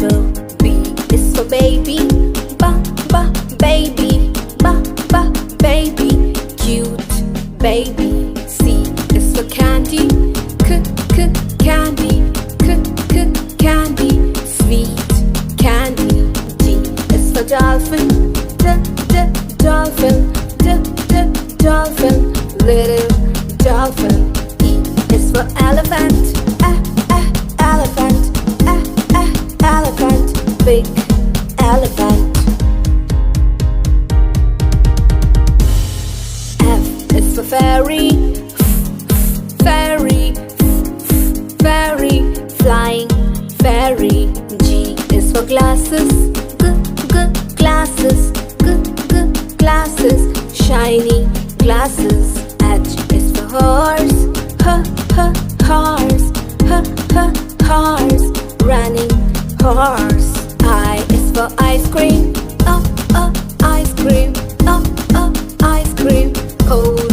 apple. B is for baby. Baby. Baby. Cute baby. C is for candy. Candy. Candy. Sweet candy. D is for dolphin. Dolphin. Dolphin. Little dolphin. E is for elephant. Elephant. Elephant. Big elephant. F is for fairy. Fairy. Flying fairy. G is for glasses. Glasses. Glasses. Shiny glasses. H is for horse. Horse. Horse. Running horse. I is for ice cream. Ice cream. Ice cream. Cold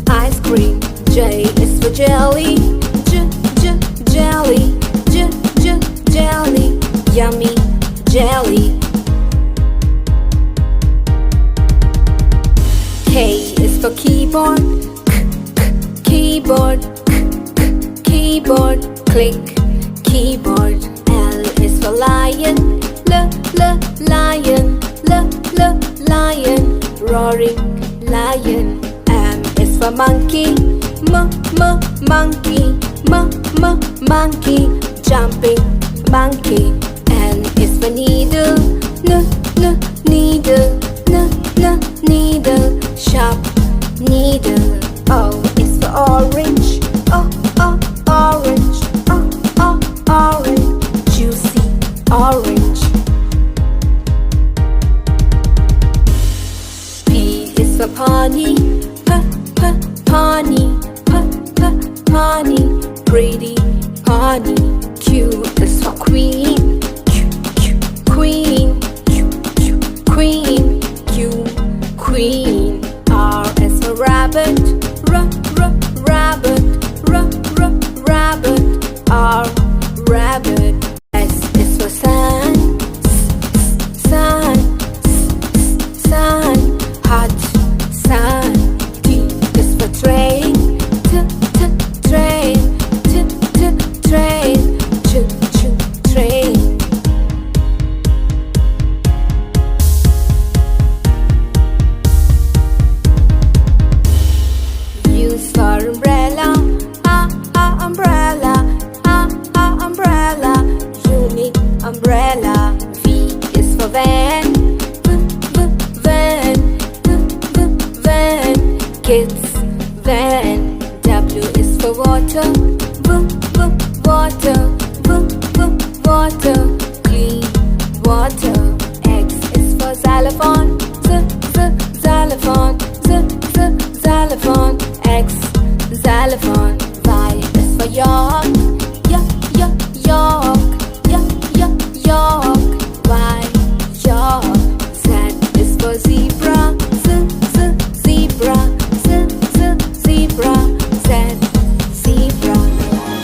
ice cream. J is for jelly. Jelly. Jelly. Yummy jelly. K is for keyboard. Keyboard. Click keyboard. L is for lion. Lion. Lion. Roaring lion. M is for monkey. Monkey. Monkey. Jumping monkey. N is for needle. Needle. Needle. Sharp needle. O is for orange. Orange. Orange. Juicy orange. P is for pony. Pony. Pretty pony. Q